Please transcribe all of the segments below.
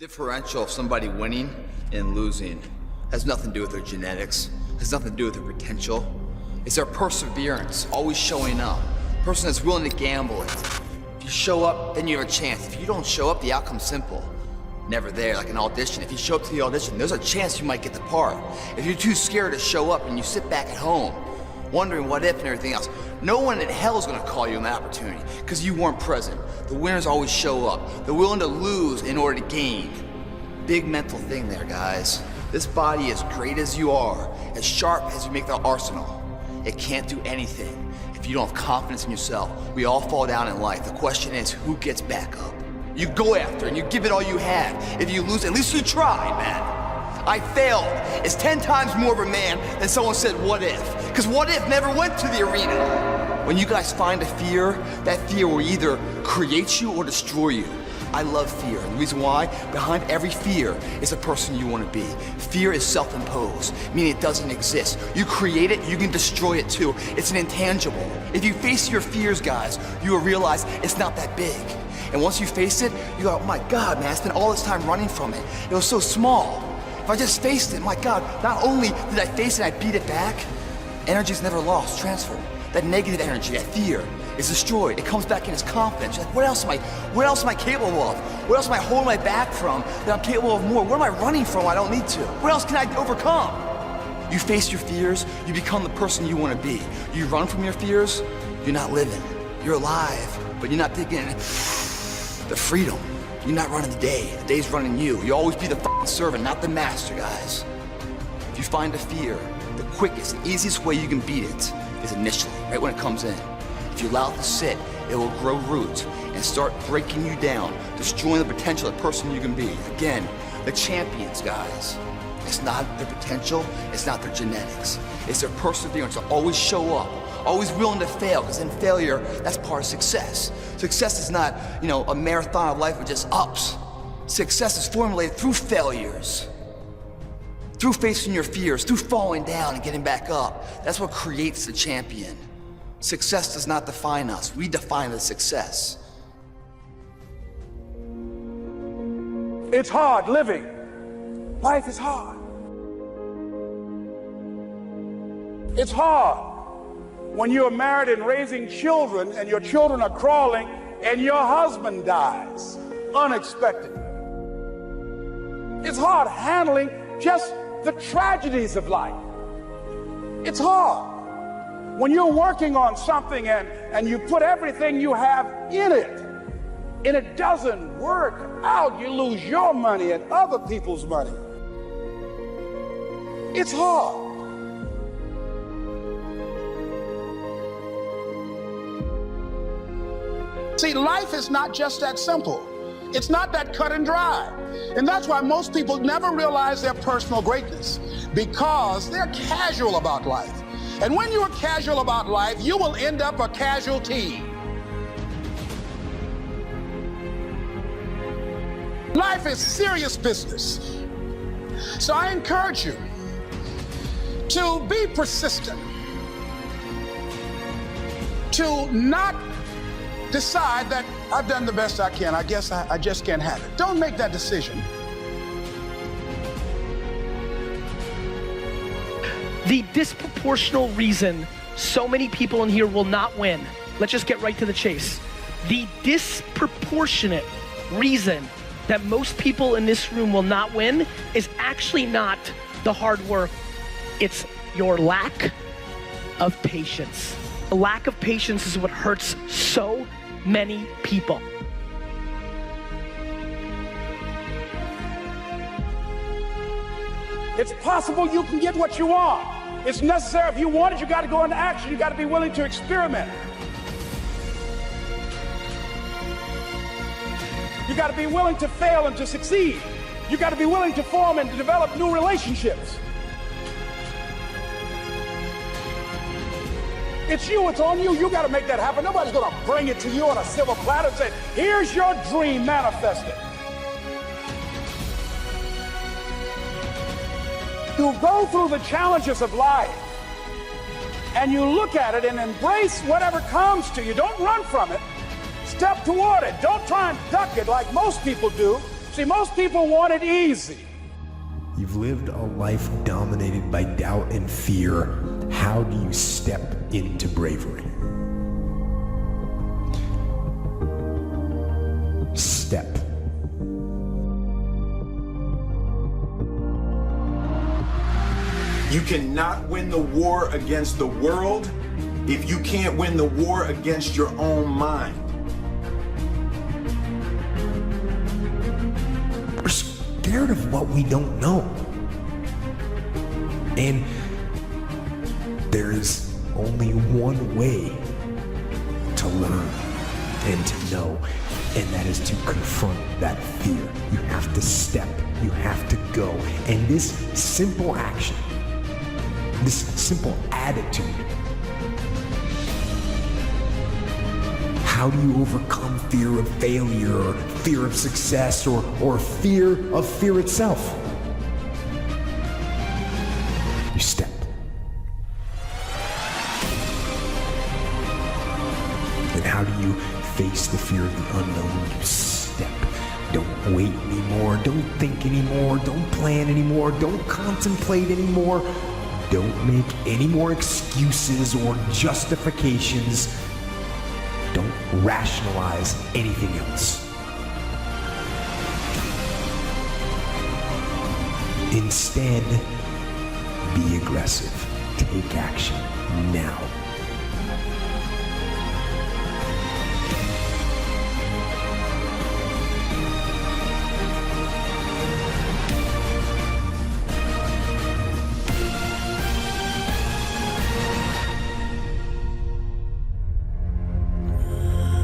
Differential of somebody winning and losing has nothing to do with their genetics, has nothing to do with their potential. It's their perseverance, always showing up. A person that's willing to gamble it. If you show up, then you have a chance. If you don't show up, the outcome's simple. Never there, like an audition. If you show up to the audition, there's a chance you might get the part. If you're too scared to show up and you sit back at home, wondering what if and everything else, no one in hell is gonna call you an opportunity because you weren't present. The winners always show up. They're willing to lose in order to gain. Big mental thing there, guys. This body, as great as you are, as sharp as you make the arsenal, it can't do anything if you don't have confidence in yourself. We all fall down in life. The question is, who gets back up? You go after and you give it all you have. If you lose, at least you tried, man. I failed. It's 10 times more of a man than someone said, what if? Because what if never went to the arena. When you guys find a fear, that fear will either create you or destroy you. I love fear. And the reason why, behind every fear is a person you want to be. Fear is self-imposed, meaning it doesn't exist. You create it, you can destroy it too. It's an intangible. If you face your fears, guys, you will realize it's not that big. And once you face it, you go, oh my God, man, I spent all this time running from it. It was so small. If I just faced it, my God, not only did I face it, I beat it back. Energy's never lost, transferred. That negative energy, that fear, is destroyed. It comes back in as confidence. You're like, what else am I capable of? What else am I holding my back from that I'm capable of more? What am I running from I don't need to? What else can I overcome? You face your fears, you become the person you want to be. You run from your fears, you're not living. You're alive, but you're not taking the freedom. You're not running the day. The day's running you. You always be the fucking servant, not the master, guys. If you find a fear, the quickest, the easiest way you can beat it is initially, right when it comes in. If you allow it to sit, it will grow roots and start breaking you down, destroying the potential of the person you can be. Again, the champions, guys. It's not their potential, it's not their genetics. It's their perseverance to always show up, always willing to fail, because in failure, that's part of success. Success is not, a marathon of life with just ups. Success is formulated through failures, through facing your fears, through falling down and getting back up. That's what creates the champion. Success does not define us. We define the success. It's hard living. Life is hard. It's hard when you're married and raising children and your children are crawling and your husband dies unexpectedly. It's hard handling just the tragedies of life. It's hard when you're working on something and you put everything you have in it and it doesn't work out. You lose your money and other people's money. It's hard. See, life is not just that simple. It's not that cut and dry. And that's why most people never realize their personal greatness, because they're casual about life. And when you're casual about life, you will end up a casualty. Life is serious business. So I encourage you to be persistent, to not decide that I've done the best I can. I guess I just can't have it. Don't make that decision. The disproportional reason so many people in here will not win, let's just get right to the chase. The disproportionate reason that most people in this room will not win is actually not the hard work. It's your lack of patience. The lack of patience is what hurts so many people. It's possible you can get what you want. It's necessary. If you want it, you got to go into action. You got to be willing to experiment. You got to be willing to fail and to succeed. You got to be willing to form and to develop new relationships. It's you, it's on you. You got to make that happen. Nobody's going to bring it to you on a silver platter and say, here's your dream, manifest it. You go through the challenges of life and you look at it and embrace whatever comes to you. Don't run from it. Step toward it. Don't try and duck it like most people do. See, most people want it easy. You've lived a life dominated by doubt and fear. How do you step into bravery? Step. You cannot win the war against the world if you can't win the war against your own mind. We're scared of what we don't know. And there is only one way to learn and to know, and that is to confront that fear. You have to step, you have to go. And this simple action, this simple attitude, how do you overcome fear of failure, or fear of success, or fear of fear itself? You step. And how do you face the fear of the unknown? You step. Don't wait anymore. Don't think anymore. Don't plan anymore. Don't contemplate anymore. Don't make any more excuses or justifications. Don't rationalize anything else. Instead, be aggressive. Take action now.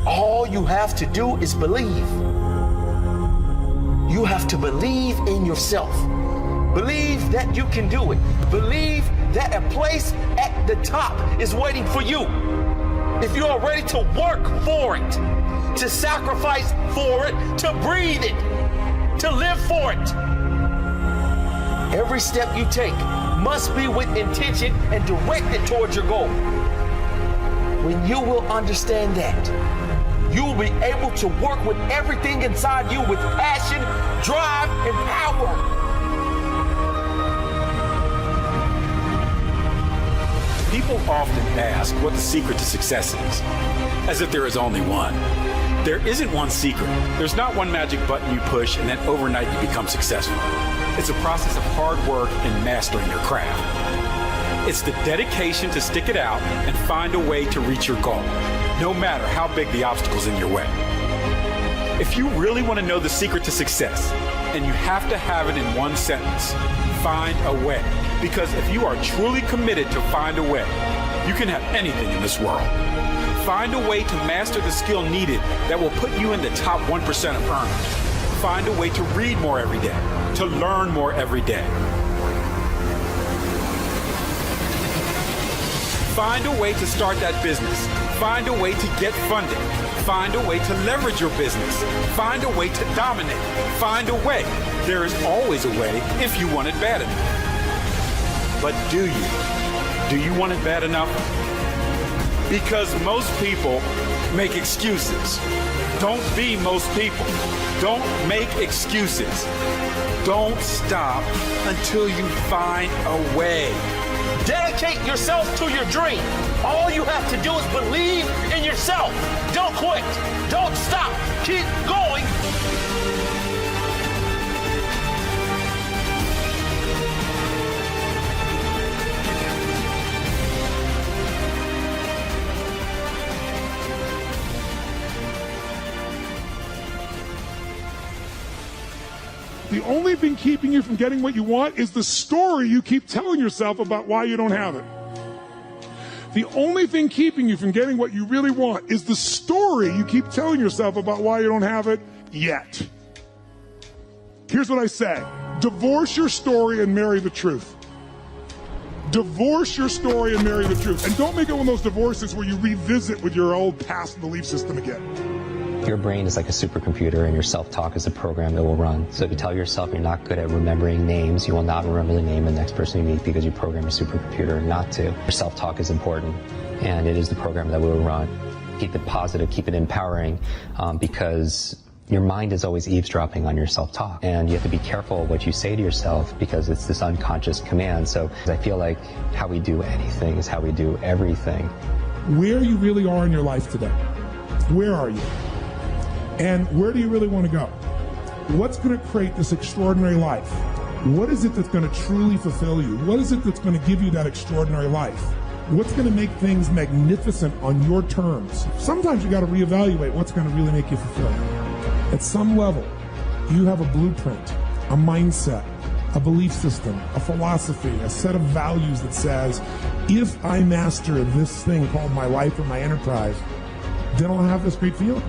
All you have to do is believe. You have to believe in yourself. Believe that you can do it. Believe that a place at the top is waiting for you. If you are ready to work for it, to sacrifice for it, to breathe it, to live for it. Every step you take must be with intention and directed towards your goal. When you will understand that, you will be able to work with everything inside you with passion, drive, and power. People often ask what the secret to success is, as if there is only one. There isn't one secret. There's not one magic button you push and then overnight you become successful. It's a process of hard work and mastering your craft. It's the dedication to stick it out and find a way to reach your goal, no matter how big the obstacles in your way. If you really want to know the secret to success, and you have to have it in one sentence, find a way. Because if you are truly committed to find a way, you can have anything in this world. Find a way to master the skill needed that will put you in the top 1% of earners. Find a way to read more every day, to learn more every day. Find a way to start that business. Find a way to get funding. Find a way to leverage your business. Find a way to dominate. Find a way. There is always a way if you want it bad enough. But do you? Do you want it bad enough? Because most people make excuses. Don't be most people. Don't make excuses. Don't stop until you find a way. Dedicate yourself to your dream. All you have to do is believe in yourself. Don't quit. Don't stop. Keep going. The only thing keeping you from getting what you want is the story you keep telling yourself about why you don't have it. The only thing keeping you from getting what you really want is the story you keep telling yourself about why you don't have it yet. Here's what I say. Divorce your story and marry the truth. Divorce your story and marry the truth. And don't make it one of those divorces where you revisit with your old past belief system again. Your brain is like a supercomputer and your self-talk is a program that will run. So if you tell yourself you're not good at remembering names, you will not remember the name of the next person you meet because you program your supercomputer not to. Your self-talk is important and it is the program that will run. Keep it positive, keep it empowering because Your mind is always eavesdropping on your self-talk, and you have to be careful what you say to yourself because it's this unconscious command. So I feel like how we do anything is how we do everything. Where you really are in your life today, where are you? And where do you really want to go? What's going to create this extraordinary life? What is it that's going to truly fulfill you? What is it that's going to give you that extraordinary life? What's going to make things magnificent on your terms? Sometimes you got to reevaluate what's going to really make you fulfilled. At some level, you have a blueprint, a mindset, a belief system, a philosophy, a set of values that says, if I master this thing called my life or my enterprise, then I'll have this great feeling.